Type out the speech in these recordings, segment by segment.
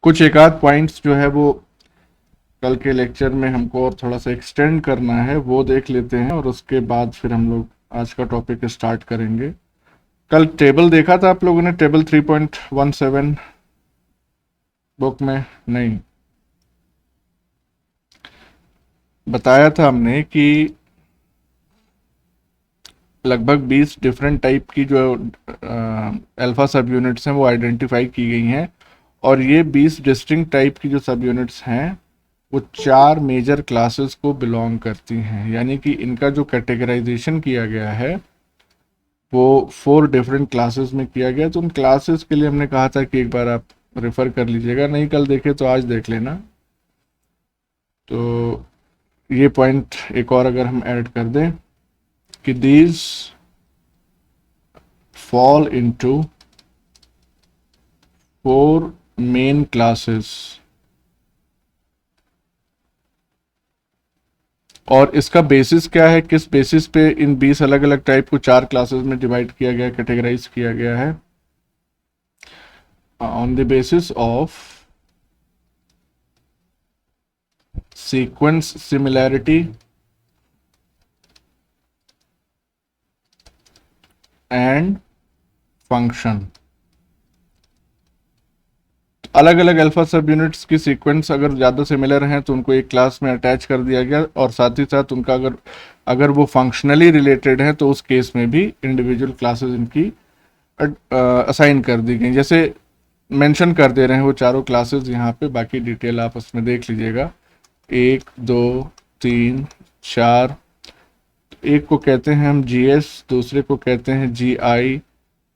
कुछ एक आध पॉइंट्स जो है वो कल के लेक्चर में हमको और थोड़ा सा एक्सटेंड करना है, वो देख लेते हैं और उसके बाद फिर हम लोग आज का टॉपिक स्टार्ट करेंगे। कल टेबल देखा था आप लोगों ने, टेबल 3.17 बुक में? नहीं, बताया था हमने कि लगभग 20 डिफरेंट टाइप की जो अल्फा सब यूनिट्स हैं वो आइडेंटिफाई की गई हैं, और ये 20 डिस्टिंक्ट टाइप की जो सब यूनिट्स हैं वो 4 मेजर क्लासेस को बिलोंग करती हैं। यानी कि इनका जो कैटेगराइजेशन किया गया है वो 4 डिफरेंट क्लासेस में किया गया। तो उन क्लासेस के लिए हमने कहा था कि एक बार आप रेफर कर लीजिएगा, नहीं कल देखे तो आज देख लेना। तो ये पॉइंट एक और अगर हम ऐड कर दें कि these fall into 4 main classes, और इसका बेसिस क्या है, किस बेसिस पे इन 20 अलग अलग टाइप को 4 क्लासेस में डिवाइड किया गया, कैटेगराइज किया गया है? On the basis of sequence similarity and function. अलग अलग अल्फा सब यूनिट्स की सीक्वेंस अगर ज़्यादा सिमिलर हैं तो उनको एक क्लास में अटैच कर दिया गया, और साथ ही साथ उनका अगर अगर वो फंक्शनली रिलेटेड हैं तो उस केस में भी इंडिविजुअल क्लासेस इनकी असाइन कर दी गई। जैसे मेंशन कर दे रहे हैं वो चारों क्लासेस यहाँ पे, बाकी डिटेल आप उसमें देख लीजिएगा। 1 2 3 4। एक को कहते हैं हम GS, दूसरे को कहते हैं GI,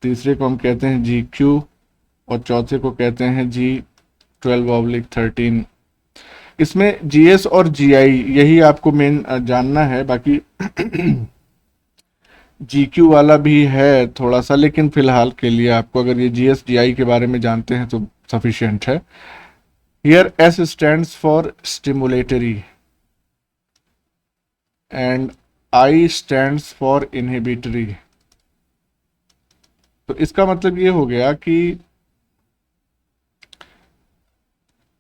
तीसरे को हम कहते हैं GQ, और चौथे को कहते हैं G12/13। इसमें GS और GI यही आपको मेन जानना है, बाकी GQ वाला भी है थोड़ा सा, लेकिन फिलहाल के लिए आपको अगर ये GS GI के बारे में जानते हैं तो सफिशिएंट है। Here S stands for stimulatory and I stands for inhibitory. तो इसका मतलब ये हो गया कि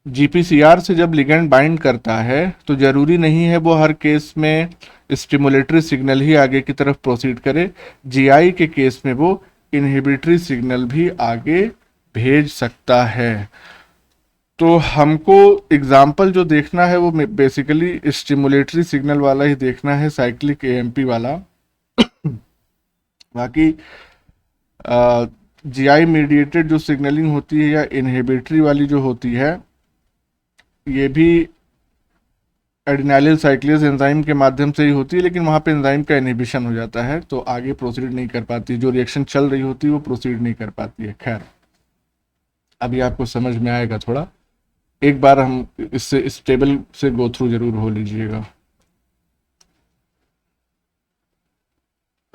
GPCR से जब लिगेंड बाइंड करता है तो जरूरी नहीं है वो हर केस में स्टिमुलेटरी सिग्नल ही आगे की तरफ प्रोसीड करे। GI के केस में वो इनहिबिटरी सिग्नल भी आगे भेज सकता है। तो हमको एग्जाम्पल जो देखना है वो बेसिकली स्टिमुलेटरी सिग्नल वाला ही देखना है, साइक्लिक AMP वाला। बाकी GI मीडिएटेड जो सिग्नलिंग होती है या इनहिबिटरी वाली जो होती है, ये भी एडिनाइलिल साइक्लेज एंजाइम के माध्यम से ही होती है, लेकिन वहाँ पे एंजाइम का इनहिबिशन हो जाता है तो आगे प्रोसीड नहीं कर पाती, जो रिएक्शन चल रही होती है वो प्रोसीड नहीं कर पाती है। खैर, अभी आपको समझ में आएगा थोड़ा, एक बार हम इससे इस टेबल से गो थ्रू जरूर हो लीजिएगा।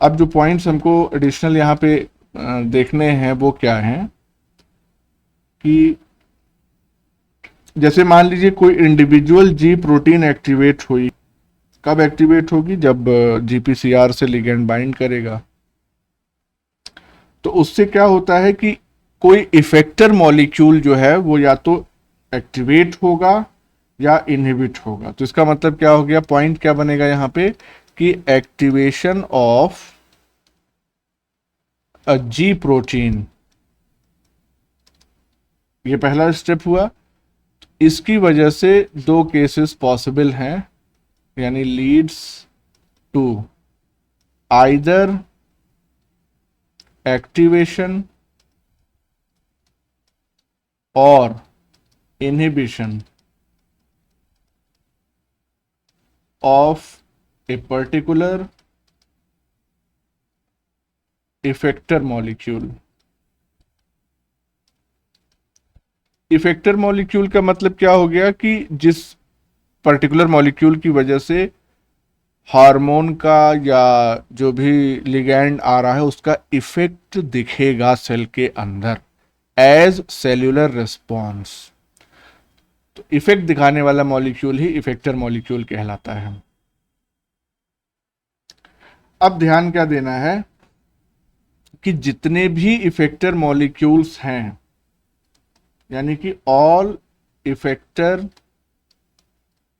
अब जो पॉइंट्स हमको एडिशनल यहाँ पे देखने हैं वो क्या हैं कि जैसे मान लीजिए कोई इंडिविजुअल G प्रोटीन एक्टिवेट हुई, कब एक्टिवेट होगी? जब GPCR से लिगेंड बाइंड करेगा। तो उससे क्या होता है कि कोई इफेक्टर मॉलिक्यूल जो है वो या तो एक्टिवेट होगा या इनहिबिट होगा। तो इसका मतलब क्या हो गया, पॉइंट क्या बनेगा यहाँ पे कि activation of a G protein, ये पहला स्टेप हुआ। इसकी वजह से 2 केसेस पॉसिबल हैं, यानी लीड्स टू आइदर एक्टिवेशन और inhibition of a particular effector molecule। Effector molecule का मतलब क्या हो गया कि जिस पर्टिकुलर मॉलिक्यूल की वजह से हार्मोन का या जो भी लिगैंड आ रहा है उसका इफेक्ट दिखेगा सेल के अंदर एज सेल्यूलर रिस्पॉन्स। तो इफेक्ट दिखाने वाला मॉलिक्यूल ही इफेक्टर मॉलिक्यूल कहलाता है। अब ध्यान क्या देना है कि जितने भी इफेक्टर मॉलिक्यूल्स हैं यानी कि ऑल इफेक्टर,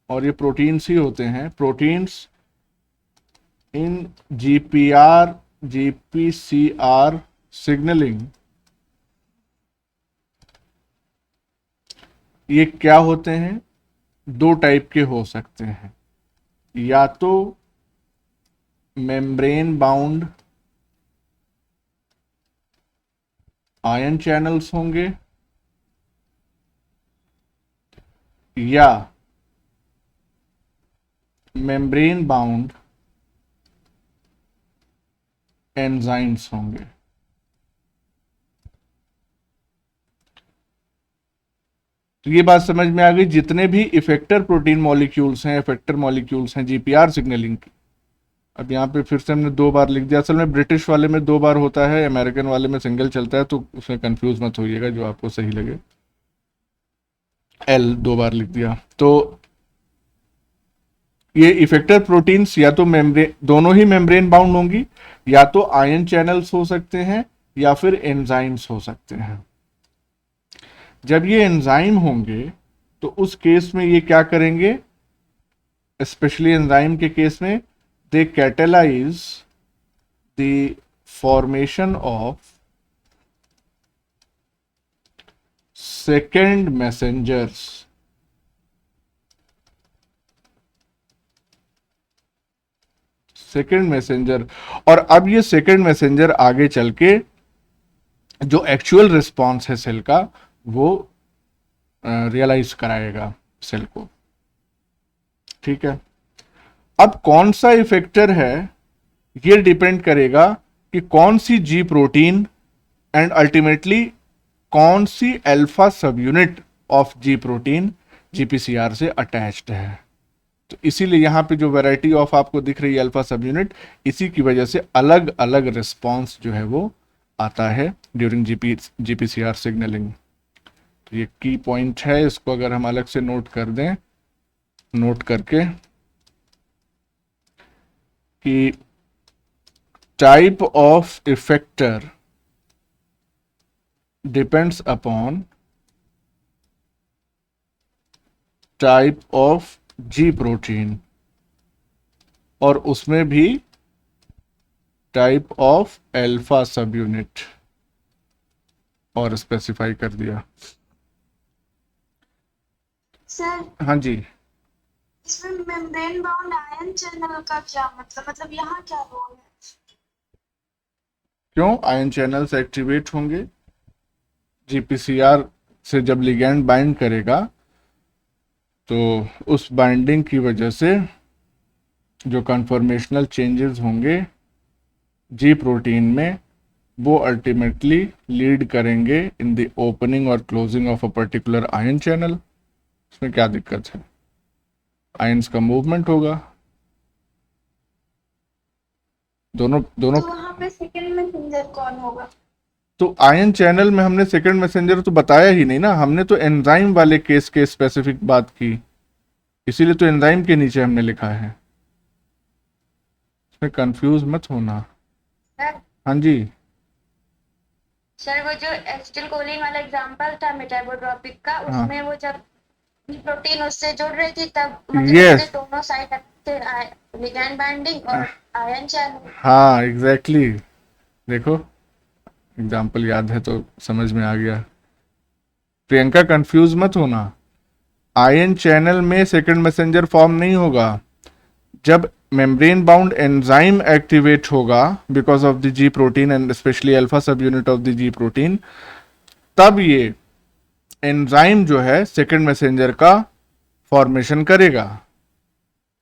और ये प्रोटीन्स ही होते हैं, प्रोटीन्स इन जीपीआर जीपीसीआर सिग्नलिंग, ये क्या होते हैं? दो टाइप के हो सकते हैं, या तो मेम्ब्रेन बाउंड आयन चैनल्स होंगे, या मेम्ब्रेन बाउंड एंजाइम्स होंगे। तो ये बात समझ में आ गई, जितने भी इफेक्टर प्रोटीन मॉलिक्यूल्स हैं, इफेक्टर मॉलिक्यूल्स हैं जीपीआर सिग्नलिंग की। अब यहाँ पे फिर से हमने 2 बार लिख दिया, असल में ब्रिटिश वाले में 2 बार होता है, अमेरिकन वाले में सिंगल चलता है, तो उसमें कंफ्यूज मत होइएगा, जो आपको सही लगे। एल 2 बार लिख दिया। तो ये इफेक्टर प्रोटीन्स या तो मेम्ब्रेन, दोनों ही मेम्ब्रेन बाउंड होंगी, या तो आयन चैनल्स हो सकते हैं, या फिर एंजाइम्स हो सकते हैं। जब ये एंजाइम होंगे तो उस केस में ये क्या करेंगे, स्पेशली एंजाइम के केस में, they catalyse the formation of second messengers. Second messenger, और अब ये सेकेंड मैसेंजर आगे चल के जो एक्चुअल रिस्पॉन्स है सेल का, वो रियलाइज कराएगा सेल को। ठीक है। अब कौन सा इफेक्टर है, ये डिपेंड करेगा कि कौन सी जी प्रोटीन एंड अल्टीमेटली कौन सी अल्फा सब unit of G protein GPCR से अटैच्ड है। तो इसीलिए यहां पे जो वैरायटी ऑफ आपको दिख रही है अल्फा सब यूनिट, इसी की वजह से अलग अलग रिस्पॉन्स जो है वो आता है ड्यूरिंग जीपीसीआर सिग्नलिंग। तो ये की पॉइंट है, इसको अगर हम अलग से नोट कर दें, नोट करके कि type of effector depends upon type of G protein, और उसमें भी टाइप ऑफ अल्फा सब यूनिट, और स्पेसिफाई कर दिया। सर हाँ जी। इसमें मेम्ब्रेन बाउंड आयन चैनल का क्या मतलब यहाँ क्या रोल है? क्यों आयन चैनल्स एक्टिवेट होंगे? जीपीसीआर से जब लिगैंड बाइंड करेगा तो उस बाइंडिंग की वजह से जो कन्फर्मेशनल चेंजेस होंगे जी प्रोटीन में, वो अल्टीमेटली लीड करेंगे इन द ओपनिंग और closing of a particular ion channel. इसमें क्या दिक्कत है? आयंस का मूवमेंट होगा। दोनों दोनों तो वहाँ पे सेकंड मैसेंजर कौन होगा? तो आयन चैनल में हमने सेकंड मैसेंजर तो बताया ही नहीं ना, हमने तो एंजाइम वाले केस के स्पेसिफिक बात की, इसीलिए तो एंजाइम के नीचे हमने लिखा है, इसमें कंफ्यूज मत होना। सर हाँ जी। सर वो जो एसिटिल कोलिन वाला एग्जांपल था मेटाबोट्रोपिक का, हाँ। उसमें वो जब प्रोटीन उससे जुड़ रही थी तब मतलब यस। उसके दोनों साइड थे, लिगैंड बाइंडिंग और आयन चैनल। हाँ एग्जैक्टली exactly। देखो एग्जाम्पल याद है तो समझ में आ गया। प्रियंका कंफ्यूज मत होना, आयन चैनल में सेकंड मैसेंजर फॉर्म नहीं होगा। जब मेम्ब्रेन बाउंड एंजाइम एक्टिवेट होगा because of the ji protein and specially alpha सब unit of the ji protein, तब ये एंजाइम जो है सेकंड मैसेंजर का फॉर्मेशन करेगा।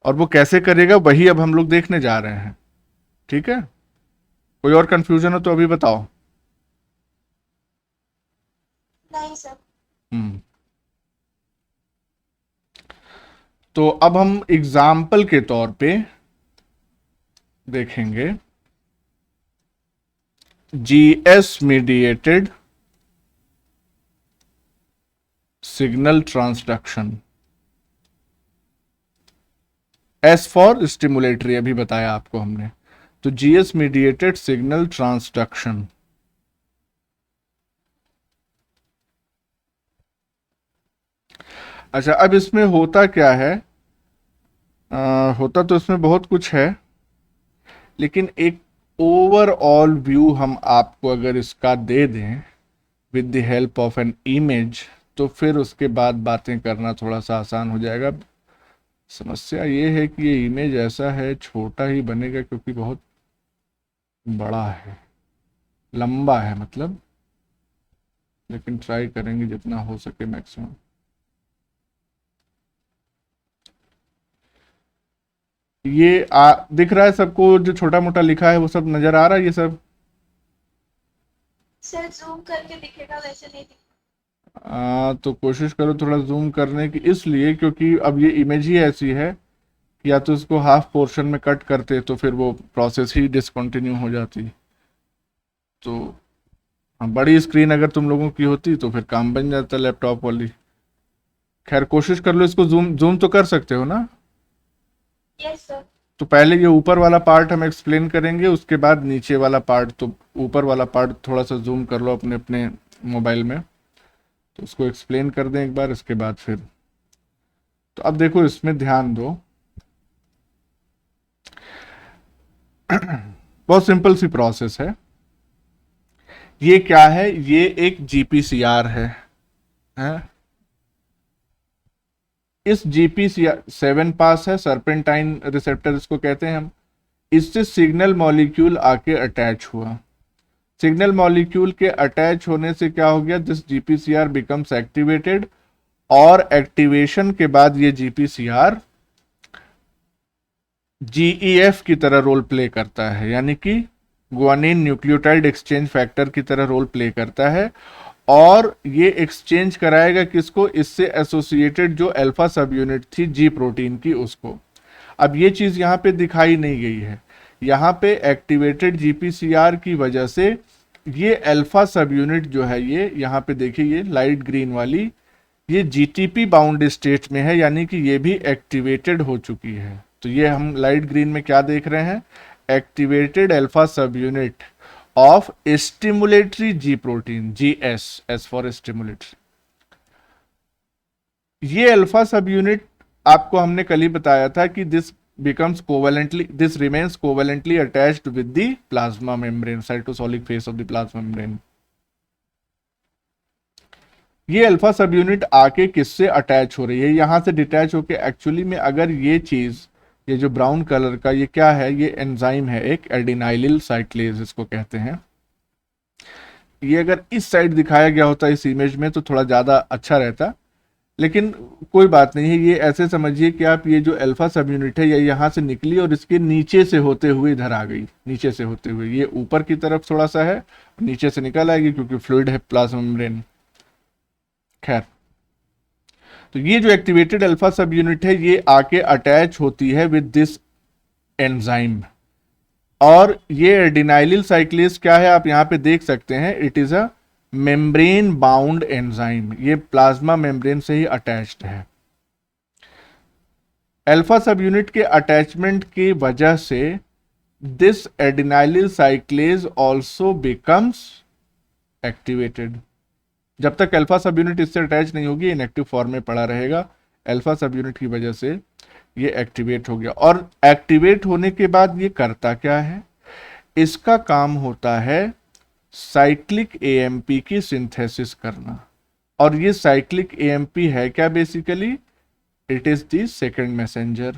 और वो कैसे करेगा वही अब हम लोग देखने जा रहे हैं। ठीक है। कोई और कंफ्यूजन हो तो अभी बताओ। नहीं सर। हम्म। तो अब हम एग्जाम्पल के तौर पे देखेंगे GS mediated signal transduction. S for stimulatory अभी बताया आपको हमने, तो जीएस मीडिएटेड सिग्नल ट्रांसडक्शन। अच्छा, अब इसमें होता क्या है, होता तो इसमें बहुत कुछ है, लेकिन एक ओवरऑल व्यू हम आपको अगर इसका दे दें with the help of an image, तो फिर उसके बाद बातें करना थोड़ा सा आसान हो जाएगा। समस्या ये है कि ये इमेज ऐसा है, छोटा ही बनेगा क्योंकि बहुत बड़ा है, लंबा है मतलब, लेकिन ट्राई करेंगे जितना हो सके मैक्सिमम। ये दिख रहा है सबको, जो छोटा मोटा लिखा है वो सब नजर आ रहा है ये सब? सर जूम करके दिखेगा, वैसे नहीं दिखेगा। तो कोशिश करो थोड़ा जूम करने की, इसलिए क्योंकि अब ये इमेज ही ऐसी है कि या तो इसको हाफ पोर्शन में कट करते तो फिर वो प्रोसेस ही डिसकंटिन्यू हो जाती। तो हाँ, बड़ी स्क्रीन अगर तुम लोगों की होती तो फिर काम बन जाता लैपटॉप वाली। खैर कोशिश कर लो, इसको जूम जूम तो कर सकते हो ना? Yes sir. तो पहले ये ऊपर वाला पार्ट हम एक्सप्लेन करेंगे, उसके बाद नीचे वाला पार्ट। तो ऊपर वाला पार्ट थोड़ा सा जूम कर लो अपने अपने मोबाइल में, तो उसको एक्सप्लेन कर दें एक बार, इसके बाद फिर। तो अब देखो इसमें ध्यान दो, बहुत सिंपल सी प्रोसेस है। ये क्या है, ये एक जीपीसीआर है? इस जीपीसीआर 7 पास है, सर्पेंटाइन रिसेप्टर इसको कहते हैं हम। इससे सिग्नल मॉलिक्यूल आके अटैच हुआ। सिग्नल मॉलिक्यूल के अटैच होने से क्या हो गया, दिस जीपीसीआर बिकम्स एक्टिवेटेड, और एक्टिवेशन के बाद ये जीपीसीआर जीईएफ की तरह रोल प्ले करता है, यानी कि गुआनिन न्यूक्लियोटाइड एक्सचेंज फैक्टर की तरह रोल प्ले करता है। और ये एक्सचेंज कराएगा किसको, इससे एसोसिएटेड जो अल्फा सब यूनिट थी जी प्रोटीन की, उसको। अब ये चीज यहां पे दिखाई नहीं गई है, यहाँ पे एक्टिवेटेड जीपीसीआर की वजह से ये अल्फा सब यूनिट जो है, ये यहाँ पे देखिए, ये लाइट ग्रीन वाली, ये जीटीपी बाउंड स्टेट में है, यानी कि ये भी एक्टिवेटेड हो चुकी है। तो ये हम लाइट ग्रीन में क्या देख रहे हैं, एक्टिवेटेड अल्फा सब unit of stimulatory ji protein, G S for stimulatory. ये अल्फा सब यूनिट आपको हमने कल ही बताया था कि this becomes covalently, this remains covalently attached with the plasma membrane, cytosolic phase of the plasma membrane. ये अल्फा सब यूनिट आके किससे अटैच हो रही है, यहां से डिटैच होके। एक्चुअली में अगर ये चीज, ये जो ब्राउन कलर का ये क्या है, ये एंजाइम है एक, एडिनाइलिल साइक्लेज इसको कहते हैं। ये अगर इस साइड दिखाया गया होता इस इमेज में तो थोड़ा ज्यादा अच्छा रहता, लेकिन कोई बात नहीं है। ये ऐसे समझिए कि आप, ये जो अल्फा सब यूनिट है ये यहाँ से निकली और इसके नीचे से होते हुए इधर आ गई, नीचे से होते हुए ये ऊपर की तरफ थोड़ा सा है, नीचे से निकल आएगी क्योंकि फ्लूइड है प्लाज्मा मेम्ब्रेन। खैर, तो ये जो एक्टिवेटेड अल्फा सब यूनिट है ये आके अटैच होती है विद दिस एंजाइम। और ये एडिनाइलिल साइक्लेज क्या है, आप यहां पे देख सकते हैं, it is a membrane bound enzyme, ये प्लाज्मा मेम्ब्रेन से ही अटैच्ड है। अल्फा सब यूनिट के अटैचमेंट की वजह से this adenylyl cyclase also becomes activated. जब तक अल्फा सब यूनिट इससे अटैच नहीं होगी, इनएक्टिव फॉर्म में पड़ा रहेगा। अल्फा सब यूनिट की वजह से ये एक्टिवेट हो गया, और एक्टिवेट होने के बाद ये करता क्या है, इसका काम होता है साइक्लिक एएमपी की सिंथेसिस करना। और ये साइक्लिक एएमपी है क्या, basically it is the second messenger.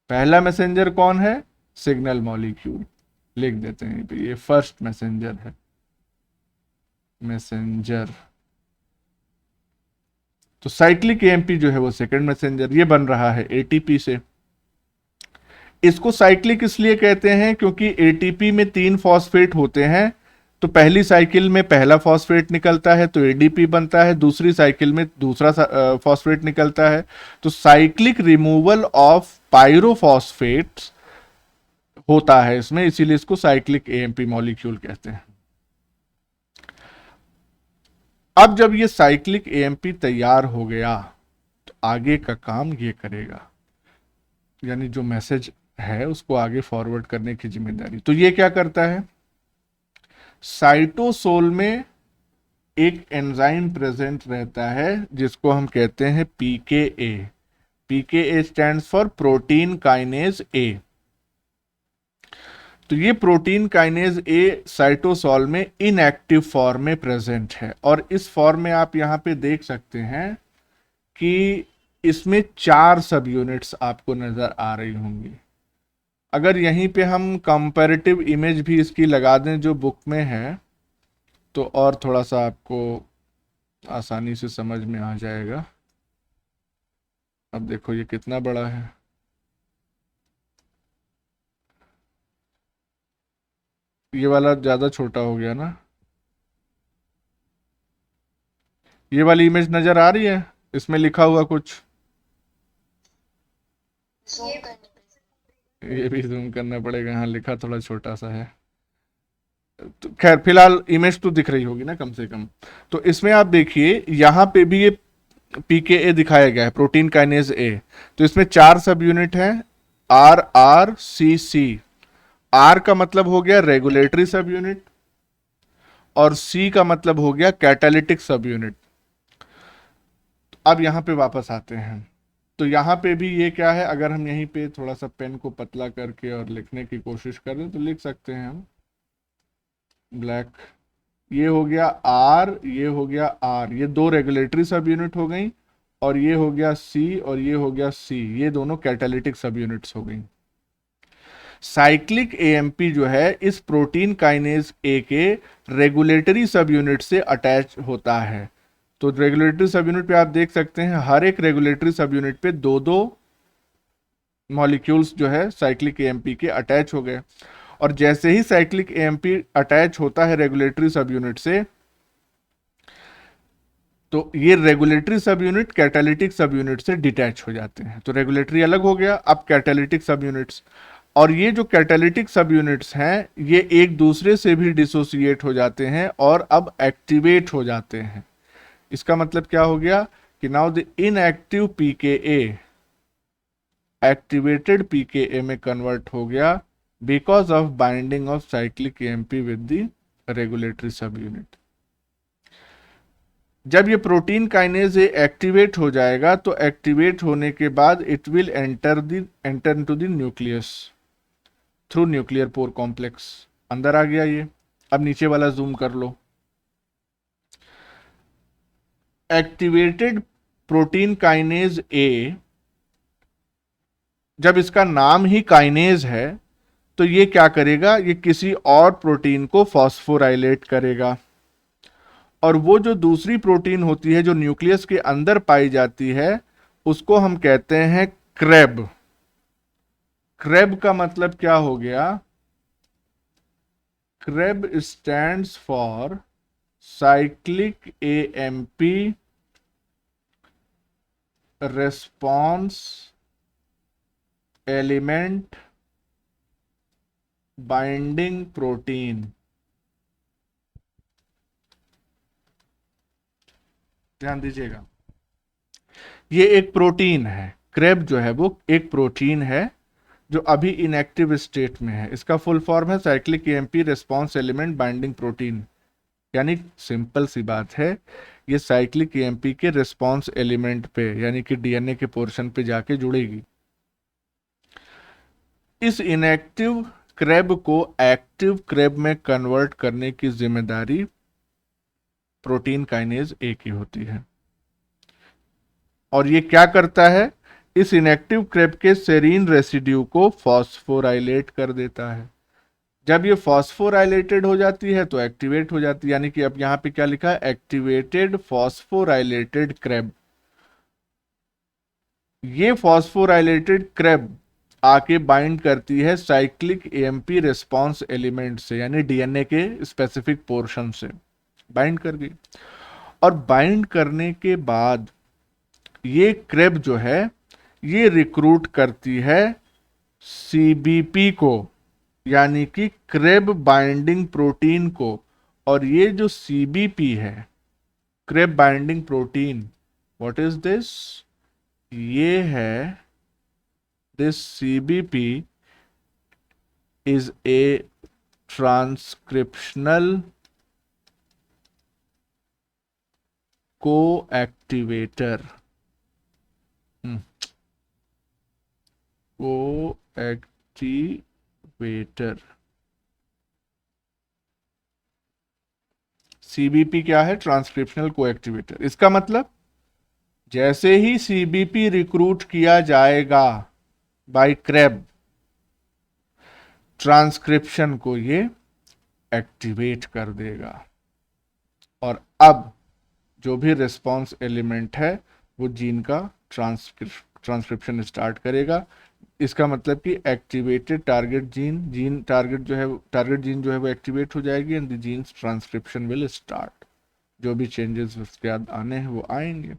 पहला मैसेंजर कौन है, सिग्नल मॉलिक्यूल, लिख देते हैं ये फर्स्ट मैसेंजर है, मैसेंजर। तो साइक्लिक एएमपी जो है वो सेकंड मैसेंजर, ये बन रहा है एटीपी से। इसको साइक्लिक इसलिए कहते हैं क्योंकि एटीपी में 3 फॉस्फेट होते हैं। तो पहली साइकिल में पहला फॉस्फेट निकलता है तो एडीपी बनता है, दूसरी साइकिल में दूसरा फॉस्फेट निकलता है। तो साइक्लिक रिमूवल ऑफ पायरोफॉस्फेट्स होता है इसमें, इसीलिए इसको साइक्लिक एएमपी मॉलिक्यूल कहते हैं। अब जब ये साइक्लिक एएमपी तैयार हो गया तो आगे का काम ये करेगा, यानी जो मैसेज है उसको आगे फॉरवर्ड करने की जिम्मेदारी। तो ये क्या करता है, साइटोसोल में एक एंजाइम प्रेजेंट रहता है जिसको हम कहते हैं pKa. PKa stands for protein kinase A. तो ये प्रोटीन काइनेज ए साइटोसोल में इनएक्टिव फॉर्म में प्रेजेंट है, और इस फॉर्म में आप यहां पे देख सकते हैं कि इसमें 4 सब यूनिट्स आपको नजर आ रही होंगी। अगर यहीं पे हम कंपैरेटिव इमेज भी इसकी लगा दें जो बुक में है, तो और थोड़ा सा आपको आसानी से समझ में आ जाएगा। अब देखो ये कितना बड़ा है, ये वाला ज्यादा छोटा हो गया ना। ये वाली इमेज नजर आ रही है, इसमें लिखा हुआ कुछ, ये भी जूम करना पड़ेगा। हाँ, लिखा थोड़ा छोटा सा है, तो खैर फिलहाल इमेज तो दिख रही होगी ना कम से कम। तो इसमें आप देखिए यहाँ पे भी ये पीकेए दिखाया गया है, प्रोटीन काइनेज ए। तो इसमें 4 सब यूनिट हैं, R R C C. R का मतलब हो गया रेगुलेटरी सब यूनिट, और सी का मतलब हो गया कैटालिटिक सब यूनिट। अब यहाँ पे वापस आते हैं, तो यहाँ पे भी ये क्या है, अगर हम यहीं पे थोड़ा सा पेन को पतला करके और लिखने की कोशिश करें तो लिख सकते हैं हम ब्लैक। ये हो गया आर, ये हो गया आर, ये 2 रेगुलेटरी सब यूनिट हो गई, और ये हो गया सी और ये हो गया सी, ये दोनों कैटालिटिक सब यूनिट्स हो गई। साइक्लिक एएमपी जो है इस प्रोटीन काइनेज ए के रेगुलेटरी सब यूनिट से अटैच होता है। तो रेगुलेटरी सब यूनिट पे आप देख सकते हैं हर एक रेगुलेटरी सब यूनिट पे 2-2 मॉलिक्यूल्स जो है साइक्लिक एएमपी के अटैच हो गए। और जैसे ही साइक्लिक एएमपी अटैच होता है रेगुलेटरी सब यूनिट से, तो ये रेगुलेटरी सब यूनिट कैटालिटिक सब यूनिट से डिटैच हो जाते हैं। तो रेगुलेटरी अलग हो गया, अब कैटालिटिक सब यूनिट्स, और ये जो कैटालिटिक सब यूनिट्स हैं ये एक दूसरे से भी डिसोसिएट हो जाते हैं और अब एक्टिवेट हो जाते हैं। इसका मतलब क्या हो गया कि now the inactive pKa activated pKa में कन्वर्ट हो गया because of binding of cyclic AMP with the regulatory सब यूनिट। जब ये प्रोटीन काइनेज एक्टिवेट हो जाएगा तो एक्टिवेट होने के बाद it will enter into the nucleus through nuclear pore complex. अंदर आ गया ये। अब नीचे वाला जूम कर लो। एक्टिवेटेड प्रोटीन काइनेज ए, जब इसका नाम ही काइनेज है तो ये क्या करेगा, ये किसी और प्रोटीन को फॉस्फोराइलेट करेगा, और वो जो दूसरी प्रोटीन होती है जो न्यूक्लियस के अंदर पाई जाती है उसको हम कहते हैं क्रेब। क्रेब का मतलब क्या हो गया, CREB stands for cyclic AMP response element binding protein. ध्यान दीजिएगा, ये एक प्रोटीन है, क्रेब जो है वो एक प्रोटीन है जो अभी इनएक्टिव स्टेट में है। इसका फुल फॉर्म है cyclic AMP response element binding protein. यानी सिंपल सी बात है, ये साइक्लिक एएमपी के रेस्पॉन्स एलिमेंट पे यानी कि डीएनए के पोर्शन पे जाके जुड़ेगी। इस इनएक्टिव क्रेब को एक्टिव क्रेब में कन्वर्ट करने की जिम्मेदारी प्रोटीन काइनेज ए की होती है। और ये क्या करता है, इस इनएक्टिव क्रेब के सेरीन रेसिड्यू को फॉस्फोराइलेट कर देता है। जब ये फॉस्फोराइलेटेड हो जाती है तो एक्टिवेट हो जाती है, यानी कि अब यहां पे क्या लिखा है, एक्टिवेटेड फॉस्फोराइलेटेड क्रेब। ये फॉस्फोराइलेटेड क्रेब आके बाइंड करती है साइक्लिक एएमपी रेस्पॉन्स एलिमेंट से, यानी डीएनए के स्पेसिफिक पोर्शन से बाइंड कर गई। और बाइंड करने के बाद ये क्रेब जो है ये रिक्रूट करती है सीबीपी को, यानी कि क्रेब बाइंडिंग प्रोटीन को। और ये जो सीबीपी है, CREB binding protein, what is this, ये है, this CBP is a transcriptional coactivator, coactivator. CBP क्या है? ट्रांसक्रिप्शनल को एक्टिवेटर। इसका मतलब जैसे ही सीबीपी रिक्रूट किया जाएगा बाय क्रेब, ट्रांसक्रिप्शन को ये एक्टिवेट कर देगा और अब जो भी रिस्पॉन्स एलिमेंट है वो जीन का ट्रांसक्रिप्शन स्टार्ट करेगा। इसका मतलब कि activated target gene target gene जो है वो एक्टिवेट हो जाएगी and the genes transcription will start. जो भी चेंजेस उसके बाद आने हैं वो आएंगे,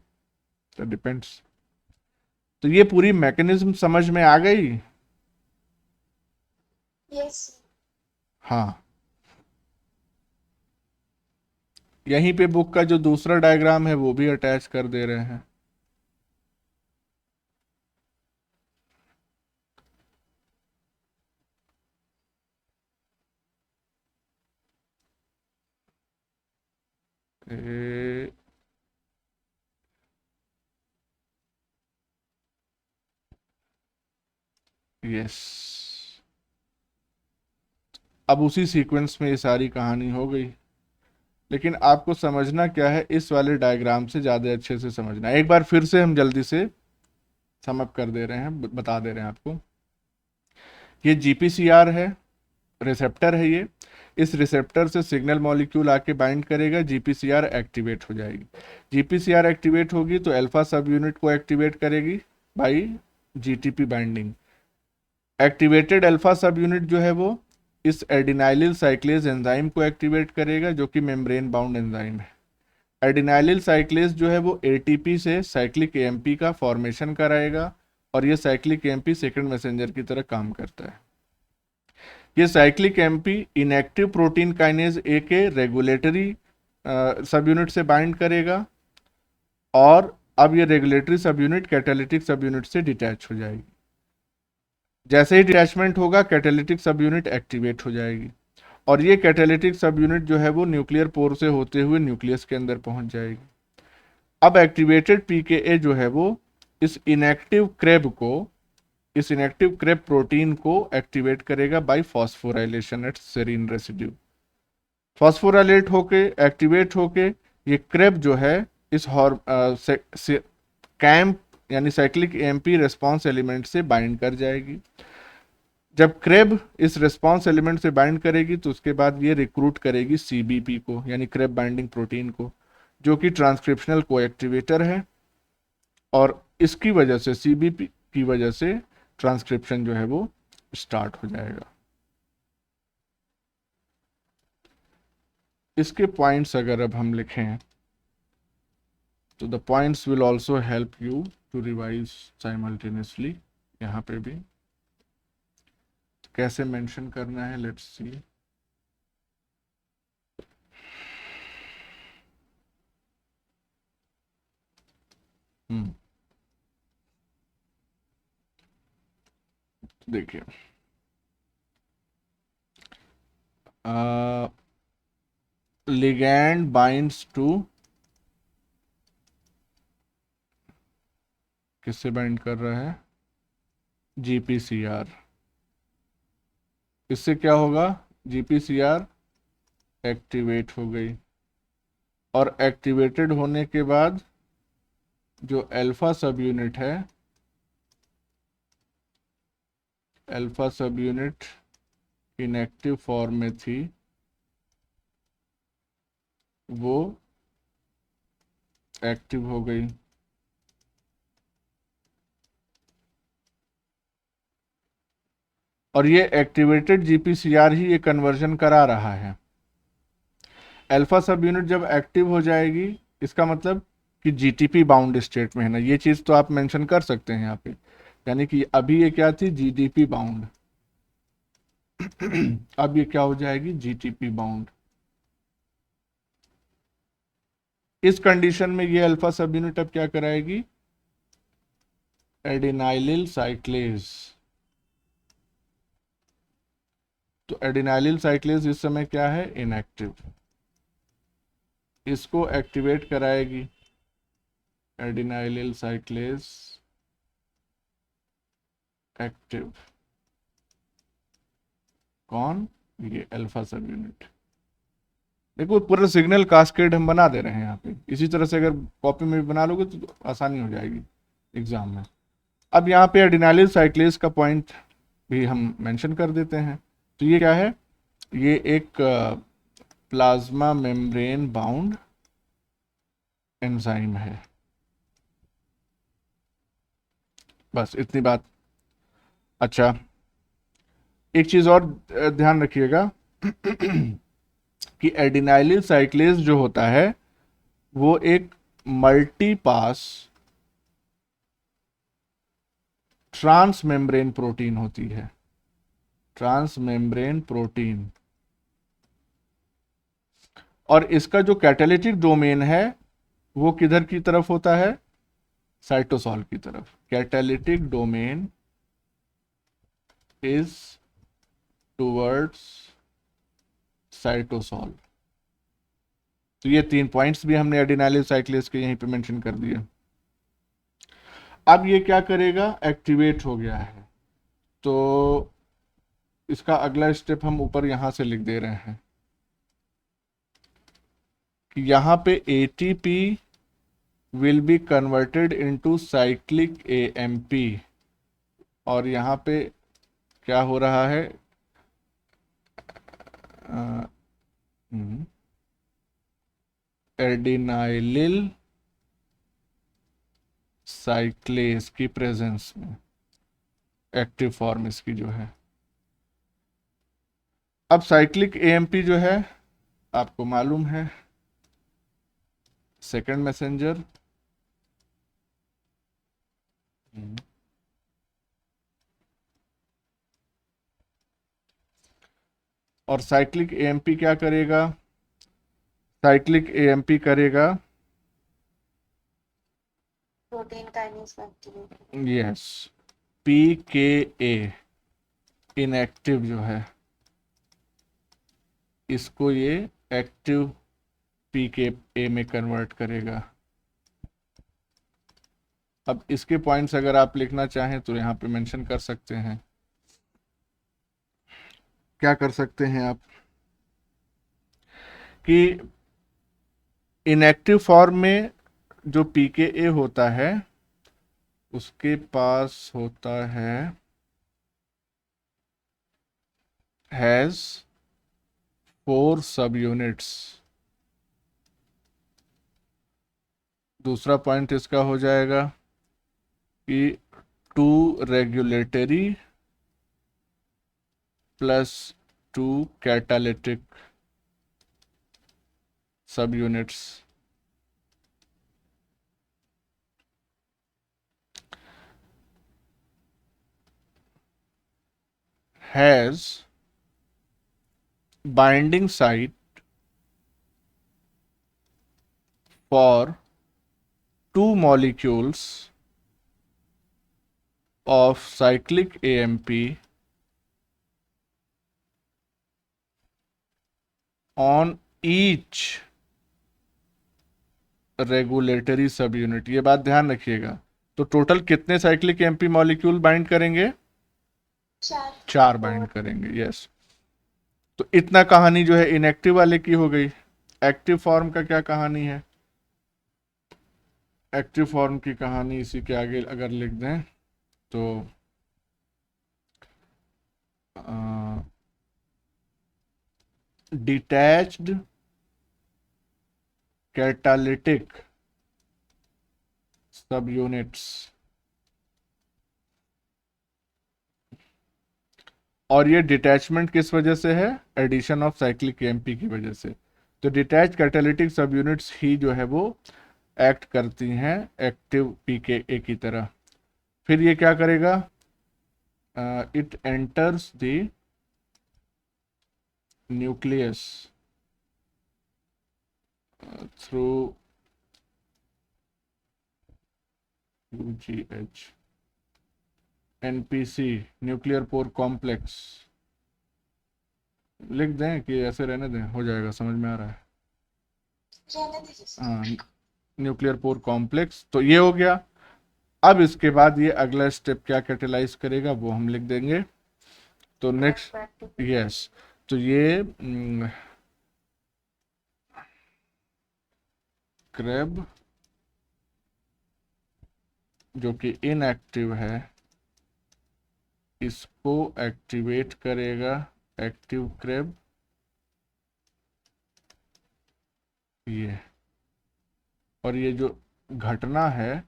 तो डिपेंड्स। तो ये पूरी मैकेनिज्म समझ में आ गई? यस। हाँ। यहीं पे बुक का जो दूसरा डायग्राम है वो भी अटैच कर दे रहे हैं। यस, अब उसी सीक्वेंस में ये सारी कहानी हो गई, लेकिन आपको समझना क्या है, इस वाले डायग्राम से ज़्यादा अच्छे से समझना। एक बार फिर से हम जल्दी से समअप कर दे रहे हैं, बता दे रहे हैं आपको। ये जीपीसीआर है, रिसेप्टर है ये। इस रिसेप्टर से सिग्नल मॉलिक्यूल आके बाइंड करेगा, जीपीसीआर एक्टिवेट हो जाएगी। जीपीसीआर एक्टिवेट होगी तो अल्फा सब यूनिट को एक्टिवेट करेगी by GTP binding. Activated alpha सब यूनिट जो है वो इस एडिनाइलिल साइक्लेज एंजाइम को एक्टिवेट करेगा, जो कि मेम्ब्रेन बाउंड एंजाइम है। एडिनाइलिल साइक्लेज जो है वो एटीपी से साइक्लिक एएमपी का फॉर्मेशन कराएगा और ये साइक्लिक एएमपी सेकंड मैसेंजर की तरह काम करता है। ये cyclic AMP inactive protein kinase A के रेगुलेटरी सब यूनिट से बाइंड करेगा और अब ये रेगुलेटरी सब यूनिट कैटालिटिक सब यूनिट से डिटैच हो जाएगी। जैसे ही डिटैचमेंट होगा कैटालिटिक सब यूनिट एक्टिवेट हो जाएगी और ये कैटालिटिक सब यूनिट जो है वो न्यूक्लियर पोर से होते हुए न्यूक्लियस के अंदर पहुंच जाएगी। अब एक्टिवेटेड पीकेए जो है वो इस इनएक्टिव क्रेब प्रोटीन को एक्टिवेट करेगा by phosphorylation at serine residue. Phosphorylate होके एक्टिवेट होके ये क्रेब जो है इस कैंप यानी साइक्लिक एएमपी रिस्पॉन्स एलिमेंट से बाइंड कर जाएगी। जब क्रेब इस रिस्पॉन्स एलिमेंट से बाइंड करेगी तो उसके बाद ये रिक्रूट करेगी सीबीपी को, यानी क्रेब बाइंडिंग प्रोटीन को, जो कि ट्रांसक्रिप्शनल कोएक्टिवेटर है और इसकी वजह से सीबीपी की वजह से ट्रांसक्रिप्शन जो है वो स्टार्ट हो जाएगा। इसके पॉइंट्स अगर अब हम लिखें तो the points will also help you to revise simultaneously. यहाँ पे भी कैसे मेंशन करना है, लेट्स सी। देखिए, लिगैंड बाइंड्स टू, किससे बाइंड कर रहा है? जीपीसीआर। इससे क्या होगा? जीपीसीआर एक्टिवेट हो गई और एक्टिवेटेड होने के बाद जो अल्फा सब यूनिट है, अल्फा सब यूनिट इनएक्टिव फॉर्म में थी, वो एक्टिव हो गई और ये एक्टिवेटेड जीपीसीआर ही ये कन्वर्जन करा रहा है। अल्फा सब यूनिट जब एक्टिव हो जाएगी इसका मतलब कि जीटीपी बाउंड स्टेट में है ना, ये चीज तो आप मेंशन कर सकते हैं यहाँ पे, यानी कि अभी ये क्या थी? GDP bound. अब ये क्या हो जाएगी? GTP bound. इस कंडीशन में ये अल्फा सब यूनिट अब क्या कराएगी? एडिनाइलिल साइक्लेज। तो एडिनाइलिल साइक्लेज इस समय क्या है? इनएक्टिव। इसको एक्टिवेट कराएगी एडिनाइलिल साइक्लेस एक्टिव, कौन, ये अल्फा सब यूनिट। देखो पूरा सिग्नल कास्केड हम बना दे रहे हैं यहाँ पे, इसी तरह से अगर कॉपी में भी बना लोगे तो आसानी हो जाएगी एग्जाम में। अब यहाँ पे एडिनाइलिल साइक्लेस का पॉइंट भी हम मेंशन कर देते हैं। तो ये क्या है, ये एक प्लाज्मा मेम्ब्रेन बाउंड एंजाइम है। बस इतनी बात। अच्छा, एक चीज और ध्यान रखिएगा कि एडिनाइलिल साइक्लेस जो होता है वो एक multi pass transmembrane protein होती है, ट्रांस मेम्ब्रेन प्रोटीन। और इसका जो कैटालिटिक डोमेन है वो किधर की तरफ होता है, साइटोसॉल की तरफ। Catalytic domain is towards cytosol. तो ये 3 पॉइंट्स भी हमने एडिनाइलिल साइक्लेस के यहीं पे मेंशन कर दिए। अब ये क्या करेगा, एक्टिवेट हो गया है, तो इसका अगला स्टेप हम ऊपर यहां से लिख दे रहे हैं कि यहां पे ATP will be converted into cyclic AMP. और यहां पे क्या हो रहा है, एडिनाइलिल साइक्लेस की प्रेजेंस में एक्टिव फॉर्म इसकी जो है। अब साइक्लिक एएमपी जो है आपको मालूम है, सेकंड मैसेंजर। और साइक्लिक एएमपी क्या करेगा, साइक्लिक एएमपी करेगा प्रोटीन काइनेज को एक्टिवेट। यस, पीकेए इनएक्टिव जो है इसको ये एक्टिव पीकेए में कन्वर्ट करेगा। अब इसके पॉइंट्स अगर आप लिखना चाहें तो यहाँ पे मेंशन कर सकते हैं। क्या कर सकते हैं आप कि इनएक्टिव फॉर्म में जो पीकेए होता है उसके पास होता है हैज 4 सब यूनिट्स। दूसरा पॉइंट इसका हो जाएगा कि 2 रेगुलेटरी प्लस 2 कैटालिटिक सब units. Has binding site for 2 molecules of cyclic AMP on each regulatory सब यूनिट। ये बात ध्यान रखिएगा। तो टोटल कितने साइक्लिक एमपी मॉलिक्यूल बाइंड करेंगे, 4 बाइंड करेंगे। यस, तो इतना कहानी जो है इनएक्टिव वाले की हो गई। एक्टिव फॉर्म का क्या कहानी है, एक्टिव फॉर्म की कहानी इसी के आगे अगर लिख दें तो डिटैच्ड कैटालिटिक सब यूनिट्स। और ये डिटैचमेंट किस वजह से है, एडिशन ऑफ साइक्लिक एमपी की वजह से। तो डिटैच कैटालिटिक सब यूनिट्स ही जो है वो एक्ट करती हैं एक्टिव पीकेए की तरह। फिर ये क्या करेगा, it enters the nucleus through UGH NPC nuclear pore complex. लिख दें कि ऐसे रहने दें, हो जाएगा, समझ में आ रहा है। रहने दीजिए। हाँ, न्यूक्लियर पोर कॉम्प्लेक्स। तो ये हो गया। अब इसके बाद ये अगला स्टेप क्या कैटेलाइज करेगा वो हम लिख देंगे। तो नेक्स्ट, यस, तो ये क्रेब जो कि इनएक्टिव है इसको एक्टिवेट करेगा एक्टिव क्रेब, ये। और ये जो घटना है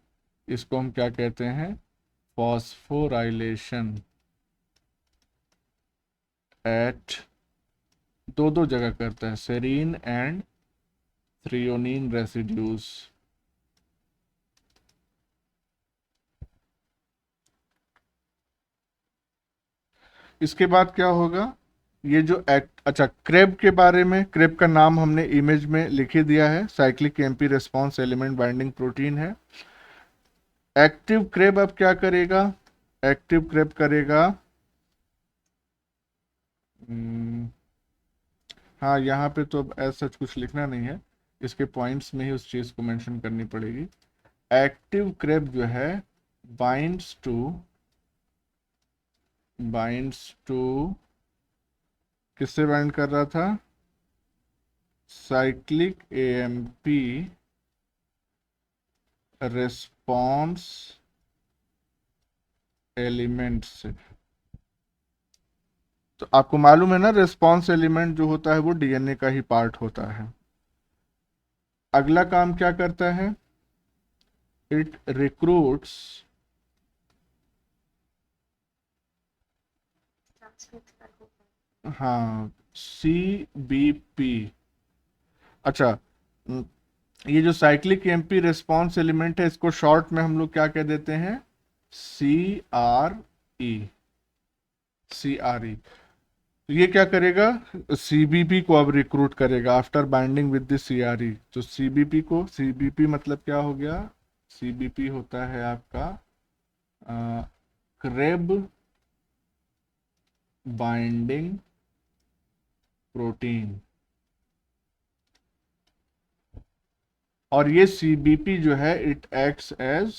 इसको हम क्या कहते हैं, फॉस्फोराइलेशन एट, दो दो जगह करता है, सेरीन एंड थ्रियोनीन रेसिड्यूज। इसके बाद क्या होगा, ये जो अच्छा, क्रेब के बारे में, क्रेब का नाम हमने इमेज में लिख ही दिया है, cyclic MP response element binding protein है। एक्टिव क्रेब अब क्या करेगा, एक्टिव क्रेब करेगा, हाँ यहाँ पे तो अब ऐसा कुछ लिखना नहीं है, इसके पॉइंट्स में ही उस चीज को मेंशन करनी पड़ेगी। एक्टिव क्रेब जो है बाइंड्स टू किससे बाइंड कर रहा था, साइक्लिक एएमपी रेस्पॉन्स एलिमेंट से। तो आपको मालूम है ना, रेस्पॉन्स एलिमेंट जो होता है वो डीएनए का ही पार्ट होता है। अगला काम क्या करता है, इट रिक्रूट्स, हाँ, सीबीपी। अच्छा, ये जो साइक्लिक एमपी रेस्पॉन्स एलिमेंट है इसको शॉर्ट में हम लोग क्या कह देते हैं, CRE, CRE। तो ये क्या करेगा, सीबीपी को अब रिक्रूट करेगा after binding with the CRE। तो सीबीपी को, सीबीपी मतलब क्या हो गया, सीबीपी होता है आपका क्रेब बाइंडिंग प्रोटीन। और ये सीबीपी जो है इट एक्ट्स एज,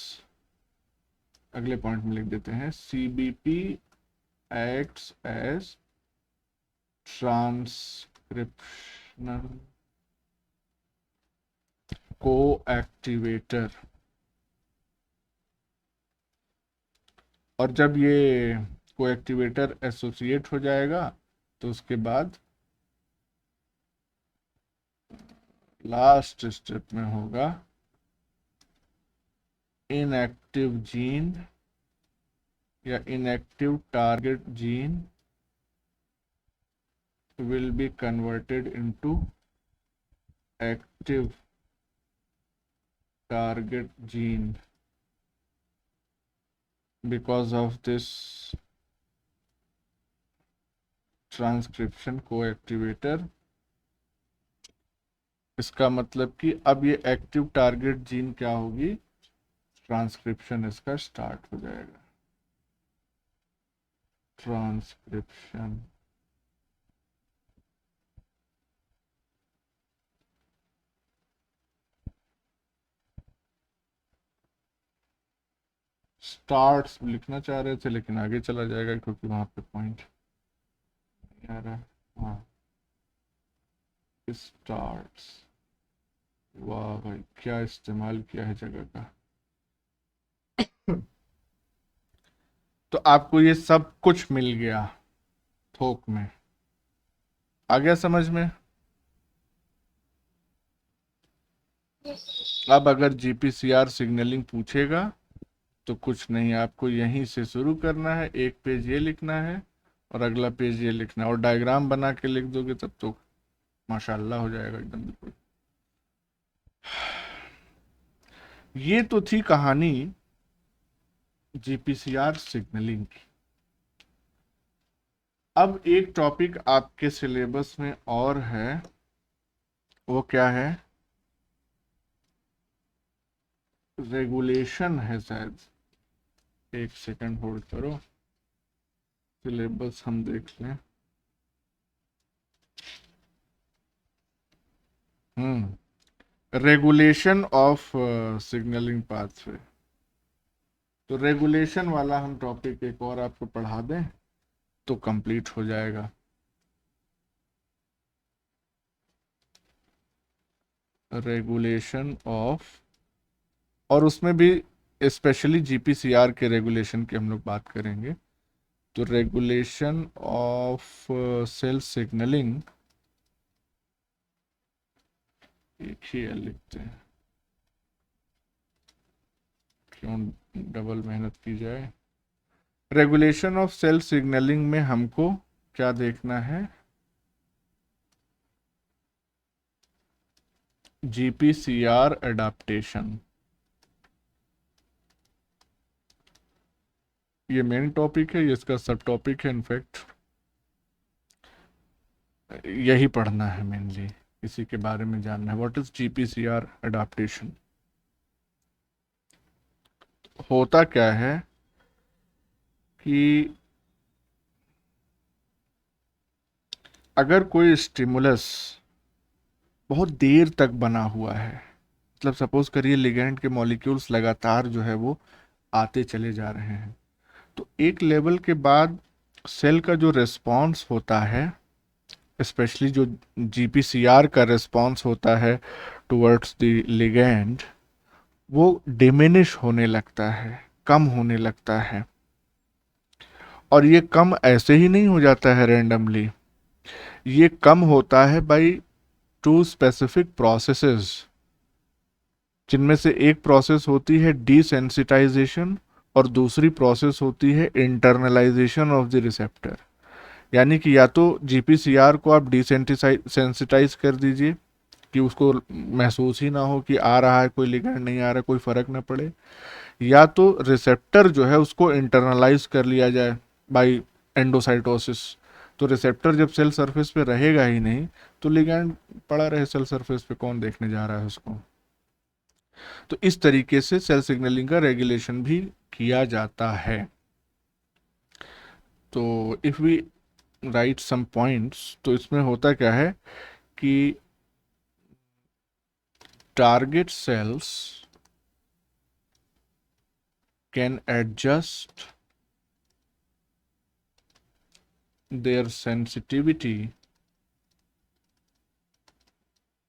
अगले पॉइंट में लिख देते हैं, सीबीपी एक्ट्स एज ट्रांसक्रिप्शनल कोएक्टिवेटर। और जब ये कोएक्टिवेटर एसोसिएट हो जाएगा तो उसके बाद लास्ट स्टेप में होगा इनएक्टिव जीन या inactive target gene will be converted into active target gene because of this transcription coactivator. इसका मतलब कि अब ये एक्टिव टारगेट जीन क्या होगी, ट्रांसक्रिप्शन इसका स्टार्ट हो जाएगा, ट्रांसक्रिप्शन। स्टार्ट्स लिखना चाह रहे थे लेकिन आगे चला जाएगा क्योंकि वहां पे पॉइंट नहीं आ रहा है। हाँ, स्टार्ट्स, वाह भाई क्या इस्तेमाल किया है जगह का। तो आपको ये सब कुछ मिल गया थोक में, आ गया समझ में। अब अगर जीपीसीआर सिग्नलिंग पूछेगा तो कुछ नहीं, आपको यहीं से शुरू करना है, एक पेज ये लिखना है और अगला पेज ये लिखना है, और डायग्राम बना के लिख दोगे तब तो माशाल्लाह हो जाएगा एकदम बिल्कुल। ये तो थी कहानी जीपीसीआर सिग्नलिंग की। अब एक टॉपिक आपके सिलेबस में और है, वो क्या है, रेगुलेशन है शायद। एक सेकंड होल्ड करो, सिलेबस हम देख लें। Regulation of signalling pathway. तो रेगुलेशन वाला हम टॉपिक एक और आपको पढ़ा दें तो कंप्लीट हो जाएगा। रेगुलेशन ऑफ, और उसमें भी स्पेशली जीपीसीआर के रेगुलेशन की हम लोग बात करेंगे। तो रेगुलेशन ऑफ सेल सिग्नलिंग, एक ही है लिखते हैं, क्यों डबल मेहनत की जाए। रेगुलेशन ऑफ सेल सिग्नलिंग में हमको क्या देखना है, जीपीसीआर एडाप्टेशन। ये मेन टॉपिक है, ये इसका सब टॉपिक है। इनफैक्ट यही पढ़ना है मेनली, इसी के बारे में जानना है। What is GPCR adaptation. होता क्या है कि अगर कोई स्टिमुलस बहुत देर तक बना हुआ है, मतलब सपोज करिए लिगैंड के मॉलिक्यूल्स लगातार जो है वो आते चले जा रहे हैं, तो एक लेवल के बाद सेल का जो रिस्पॉन्स होता है, स्पेशली जो जीपीसीआर का रिस्पॉन्स होता है टुवर्ड्स द लिगैंड, वो डिमिनिश होने लगता है, कम होने लगता है। और ये कम ऐसे ही नहीं हो जाता है रैंडमली, ये कम होता है बाई टू स्पेसिफिक प्रोसेसेस, जिनमें से एक प्रोसेस होती है डिसेंसिटाइजेशन और दूसरी प्रोसेस होती है इंटरनलाइजेशन ऑफ द रिसेप्टर। यानी कि या तो जीपीसीआर को आप डिसेंसिटाइज कर दीजिए कि उसको महसूस ही ना हो कि आ रहा है कोई लिगैंड, नहीं आ रहा, कोई फर्क ना पड़े, या तो रिसेप्टर जो है उसको इंटरनलाइज कर लिया जाए बाय एंडोसाइटोसिस। तो रिसेप्टर जब सेल सरफेस पे रहेगा ही नहीं, तो लिगैंड पड़ा रहे सेल सरफेस पे, कौन देखने जा रहा है उसको। तो इस तरीके से सेल सिग्नलिंग का रेगुलेशन भी किया जाता है। तो if we write some points, तो इसमें होता क्या है कि target cells can adjust their sensitivity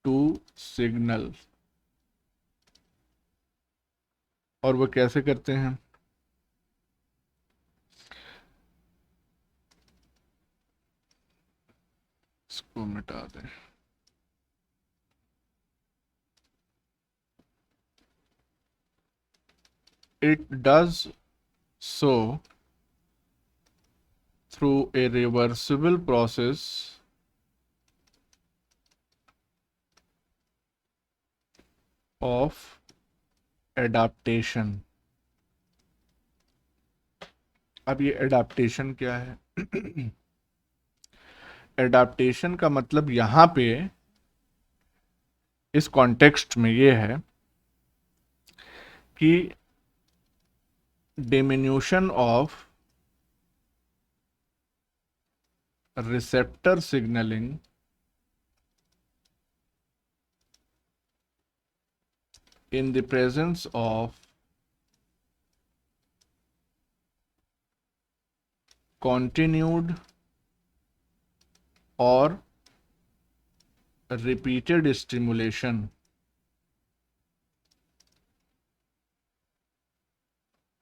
to signal। और वो कैसे करते हैं, इसको मिटा दें। It does so through a reversible process of adaptation। अब ये एडाप्टेशन क्या है? एडाप्टेशन का मतलब यहां पे इस कॉन्टेक्स्ट में ये है कि diminution of receptor signaling in the presence of continued or repeated stimulation।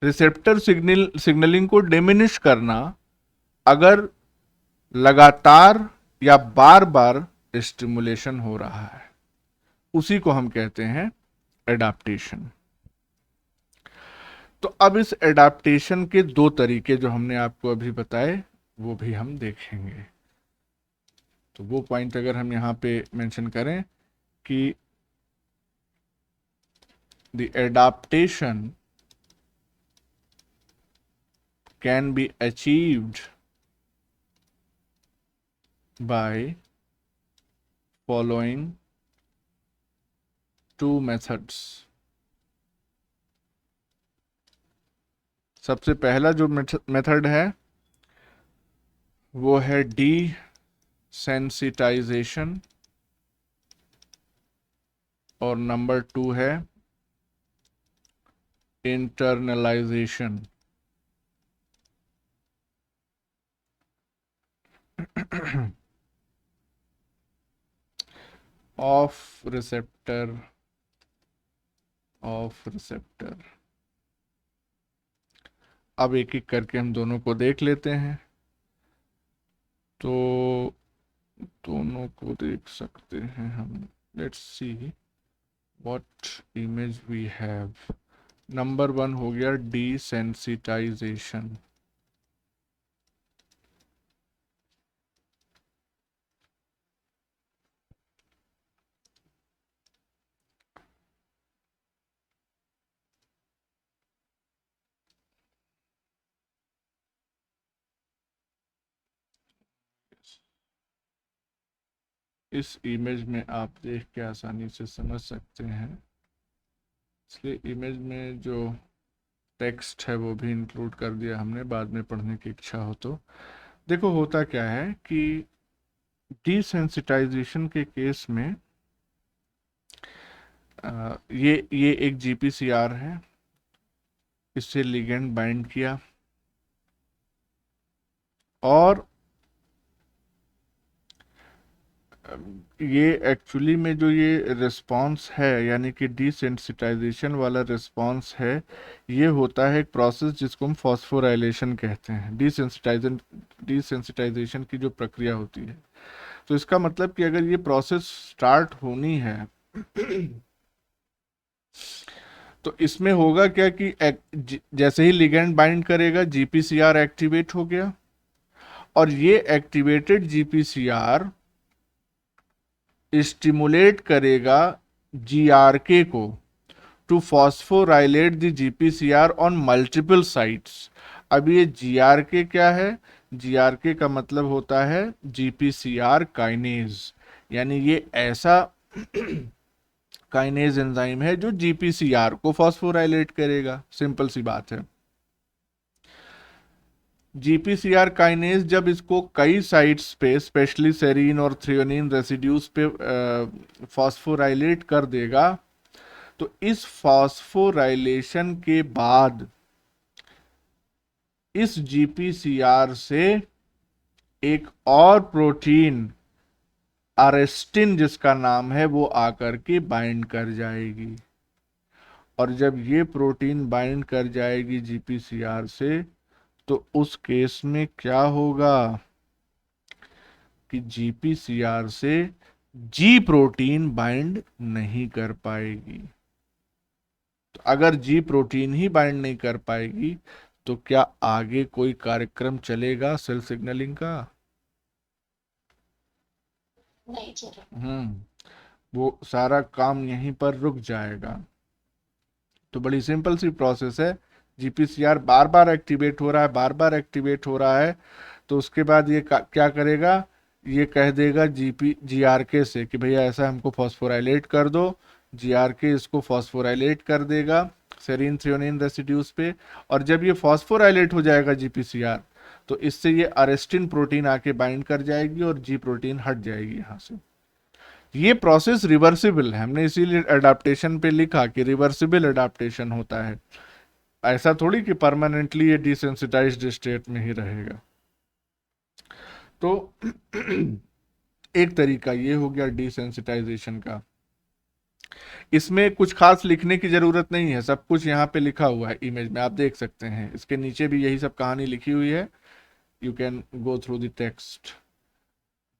Receptor signalling को डिमिनिश करना अगर लगातार या बार बार स्टिमुलेशन हो रहा है, उसी को हम कहते हैं एडाप्टेशन। तो अब इस एडाप्टेशन के दो तरीके जो हमने आपको अभी बताए वो भी हम देखेंगे। तो वो पॉइंट अगर हम यहां पे मेंशन करें कि the adaptation can be achieved by following two methods। सबसे पहला जो मेथड है वो है डी सेंसिटाइजेशन और नंबर 2 है इंटरनलाइजेशन। ऑफ रिसेप्टर अब एक एक करके हम दोनों को देख लेते हैं। तो दोनों को देख सकते हैं हम। Let's see what image we have. Number 1 हो गया डिसेंसिटाइजेशन। इस इमेज में आप देख के आसानी से समझ सकते हैं, इसलिए इमेज में जो टेक्स्ट है वो भी इंक्लूड कर दिया हमने, बाद में पढ़ने की इच्छा हो तो। देखो होता क्या है कि डिसेंसिटाइजेशन के केस में ये एक जीपीसीआर है, इससे लिगेंड बाइंड किया और ये एक्चुअली में जो ये रिस्पांस है यानी कि डिसेंसिटाइजेशन वाला रिस्पांस है, ये होता है एक प्रोसेस जिसको हम फॉस्फोराइलेशन कहते हैं। डिसेंसिटाइजेशन की जो प्रक्रिया होती है, तो इसका मतलब कि अगर ये प्रोसेस स्टार्ट होनी है तो इसमें होगा क्या कि जैसे ही लिगेंड बाइंड करेगा जीपीसीआर एक्टिवेट हो गया, और ये एक्टिवेटेड जीपीसीआर स्टिमुलेट करेगा जीआरके को to phosphorylate the GPCR on multiple sites. अब ये जीआरके क्या है? जीआरके का मतलब होता है जीपीसीआर काइनेज, यानी ये ऐसा काइनेज एंजाइम है जो जीपीसीआर को फॉस्फोराइलेट करेगा। सिंपल सी बात है। जीपीसीआर काइनेज जब इसको कई साइट्स पे स्पेशली सेरीन और थ्रियोनिन रेसिड्यूज पे फॉस्फोराइलेट कर देगा, तो इस फॉस्फोराइलेशन के बाद इस जीपीसीआर से एक और प्रोटीन अरेस्टिन जिसका नाम है वो आकर के बाइंड कर जाएगी, और जब ये प्रोटीन बाइंड कर जाएगी जीपीसीआर से, तो उस केस में क्या होगा कि जीपीसीआर से जी प्रोटीन बाइंड नहीं कर पाएगी। तो अगर जी प्रोटीन ही बाइंड नहीं कर पाएगी तो क्या आगे कोई कार्यक्रम चलेगा सेल सिग्नलिंग का? नहीं चलेगा। वो सारा काम यहीं पर रुक जाएगा। तो बड़ी सिंपल सी प्रोसेस है। जीपीसीआर बार बार एक्टिवेट हो रहा है, बार बार एक्टिवेट हो रहा है, तो उसके बाद ये क्या करेगा, ये कह देगा जीआरके से कि भैया ऐसा हमको फॉस्फोराइलेट कर दो। जीआरके इसको फॉस्फोराइलेट कर देगा सेरीन थ्रियोनिन रेसिड्यूज पे, और जब ये फॉस्फोराइलेट हो जाएगा जीपीसीआर, तो इससे ये अरेस्टिन प्रोटीन आके बाइंड कर जाएगी और जी प्रोटीन हट जाएगी यहाँ से। ये प्रोसेस रिवर्सिबल है, हमने इसीलिए अडाप्टेशन पे लिखा कि रिवर्सिबल अडाप्टेशन होता है। ऐसा थोड़ी कि परमानेंटली ये डिसेंसिटाइज्ड स्टेट में ही रहेगा। तो एक तरीका ये हो गया डिसेंसिटाइजेशन का। इसमें कुछ खास लिखने की जरूरत नहीं है, सब कुछ यहाँ पे लिखा हुआ है इमेज में, आप देख सकते हैं। इसके नीचे भी यही सब कहानी लिखी हुई है, you can go through the text.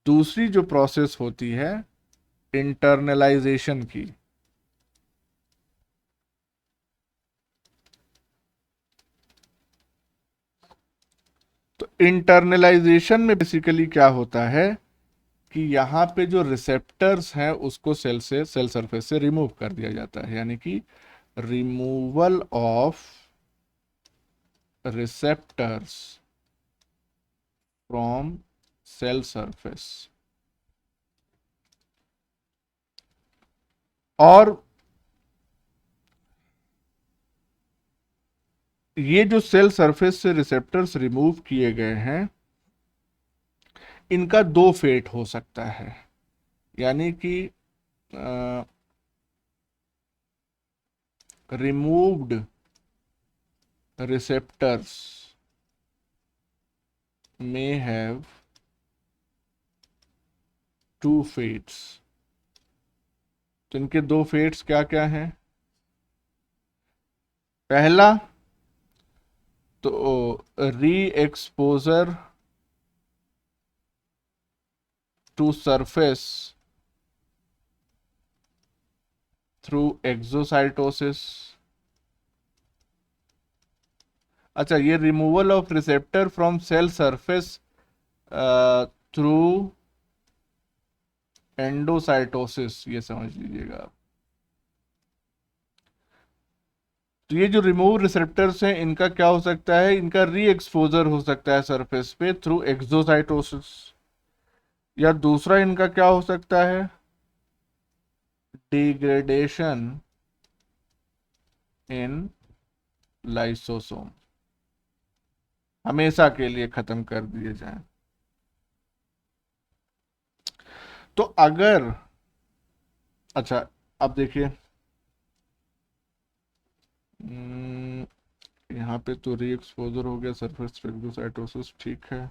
दूसरी जो प्रोसेस होती है इंटरनलाइजेशन की, तो इंटरनलाइजेशन में बेसिकली क्या होता है कि यहाँ पे जो रिसेप्टर्स हैं उसको सेल सरफेस से रिमूव कर दिया जाता है, यानी कि removal of receptors from cell surface. और ये जो सेल सरफेस से रिसेप्टर्स रिमूव किए गए हैं, इनका दो फेट हो सकता है। यानी कि removed receptors may have two fates. तो इनके दो फेट्स क्या क्या हैं? पहला तो re exposure to surface through exocytosis. अच्छा, ये removal of receptor from cell surface through endocytosis, ये समझ लीजिएगा आप. तो ये जो रिमूव रिसेप्टर्स हैं इनका क्या हो सकता है? इनका री एक्सपोजर हो सकता है सरफेस पे थ्रू एक्सोसाइटोसिस. या दूसरा इनका क्या हो सकता है? डिग्रेडेशन इन लाइसोसोम, हमेशा के लिए खत्म कर दिए जाएं. तो अगर, अच्छा अब देखिए, यहाँ पे तो री एक्सपोजर हो गया सरफेस एक्सोसाइटोसिस, ठीक है.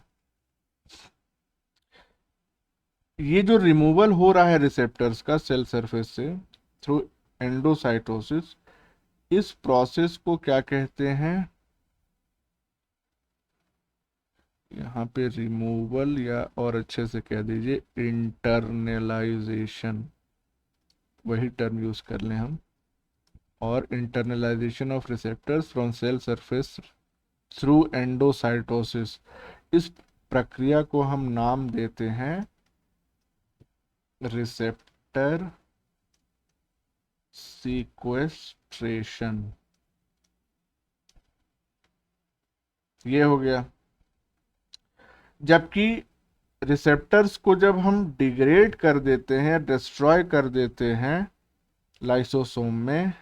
ये जो रिमूवल हो रहा है रिसेप्टर्स का सेल सरफेस से थ्रू एंडोसाइटोसिस, इस प्रोसेस को क्या कहते हैं? यहाँ पे रिमूवल, या और अच्छे से कह दीजिए इंटरनलाइजेशन, वही टर्म यूज कर लें हम. और internalisation of receptors from cell surface through endocytosis, इस प्रक्रिया को हम नाम देते हैं रिसेप्टर सीक्वेस्ट्रेशन. ये हो गया. जबकि रिसेप्टर्स को जब हम डिग्रेड कर देते हैं, डिस्ट्रॉय कर देते हैं लाइसोसोम में,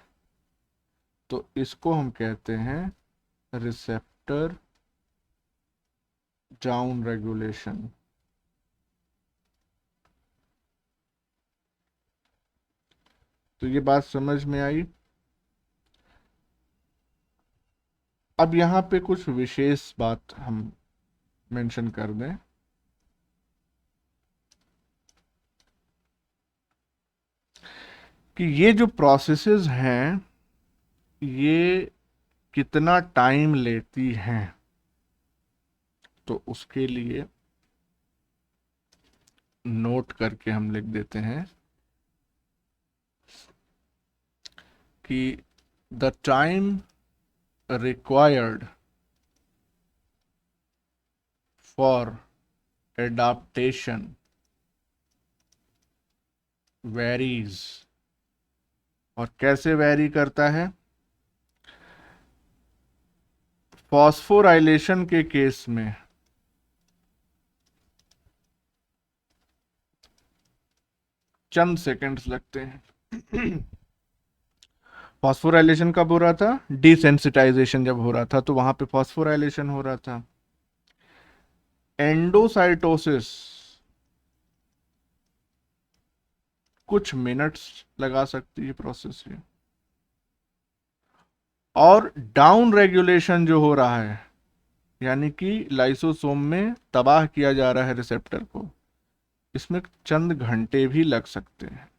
तो इसको हम कहते हैं रिसेप्टर डाउन रेगुलेशन. तो ये बात समझ में आई. अब यहां पे कुछ विशेष बात हम मेंशन कर दें. कि ये जो प्रोसेसेस हैं ये कितना टाइम लेती हैं, तो उसके लिए नोट करके हम लिख देते हैं कि the time required for adaptation varies. और कैसे वेरी करता है? फॉस्फोराइलेशन के केस में चंद सेकंड्स लगते हैं. फॉस्फोराइलेशन कब हो रहा था? डिसेंसिटाइजेशन जब हो रहा था तो वहां पे फॉस्फोराइलेशन हो रहा था. एंडोसाइटोसिस कुछ मिनट्स लगा सकती है प्रोसेस ये. और डाउन रेगुलेशन जो हो रहा है, यानी कि लाइसोसोम में तबाह किया जा रहा है रिसेप्टर को, इसमें चंद घंटे भी लग सकते हैं.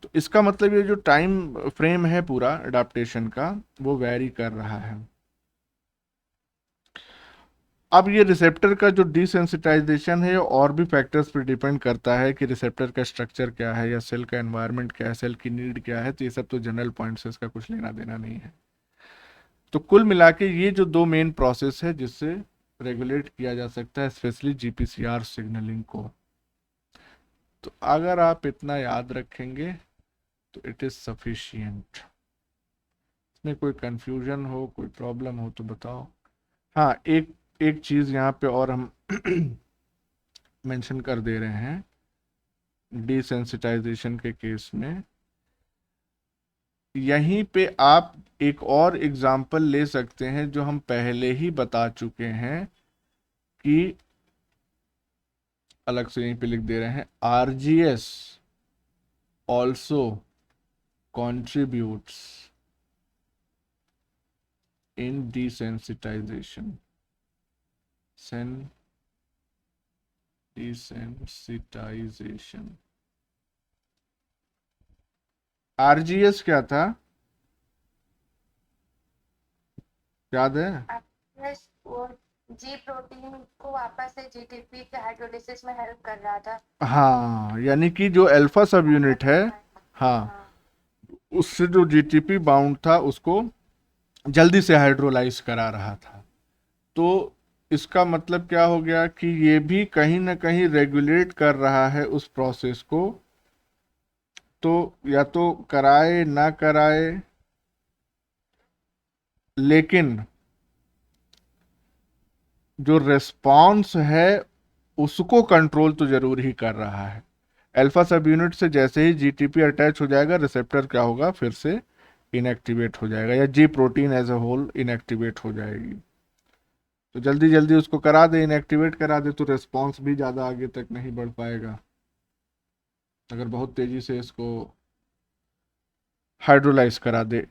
तो इसका मतलब ये जो टाइम फ्रेम है पूरा अडाप्टेशन का, वो वैरी कर रहा है. अब ये रिसेप्टर का जो डिसेंसिटाइजेशन है और भी फैक्टर्स पर डिपेंड करता है कि रिसेप्टर का स्ट्रक्चर क्या है, या सेल का एनवायरनमेंट क्या है, सेल की नीड क्या है. तो ये सब तो जनरल पॉइंट्स से इसका कुछ लेना देना नहीं है. तो कुल मिला के ये जो दो मेन प्रोसेस है जिससे रेगुलेट किया जा सकता है स्पेशली जीपीसीआर सिग्नलिंग को. तो अगर आप इतना याद रखेंगे तो इट इज सफिशियंट. इसमें कोई कंफ्यूजन हो, कोई प्रॉब्लम हो तो बताओ. हाँ, एक एक चीज यहाँ पे और हम मेंशन कर दे रहे हैं. डिसेंसिटाइजेशन के केस में यहीं पे आप एक और एग्जाम्पल ले सकते हैं जो हम पहले ही बता चुके हैं कि अलग से यहीं पे लिख दे रहे हैं. RGS also contributes in desensitization. Desensitization. RGS क्या था, याद है? एक्ट्रेस वो जी प्रोटीन को वापस से जीटीपी के हाइड्रोलिसिस में हेल्प कर रहा था। हाँ, यानी कि जो अल्फा सब यूनिट है, हाँ, उससे जो जीटीपी बाउंड था उसको जल्दी से हाइड्रोलाइज करा रहा था। तो इसका मतलब क्या हो गया कि ये भी कहीं ना कहीं रेगुलेट कर रहा है उस प्रोसेस को। तो या तो कराए ना कराए, लेकिन जो रिस्पॉन्स है उसको कंट्रोल तो जरूर ही कर रहा है। अल्फा सब यूनिट से जैसे ही जीटीपी अटैच हो जाएगा, रिसेप्टर क्या होगा, फिर से इनएक्टिवेट हो जाएगा, या G protein as a whole inactivate हो जाएगी। तो जल्दी जल्दी उसको करा दे, इनएक्टिवेट करा दे, तो रिस्पॉन्स भी ज़्यादा आगे तक नहीं बढ़ पाएगा। अगर बहुत तेज़ी से इसको हाइड्रोलाइज करा दे,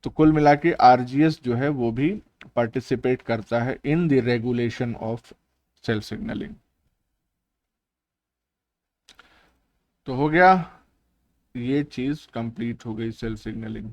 तो कुल मिला के आरजीएस जो है वो भी पार्टिसिपेट करता है in the regulation of cell signalling. तो हो गया, ये चीज़ कंप्लीट हो गई सेल सिग्नलिंग।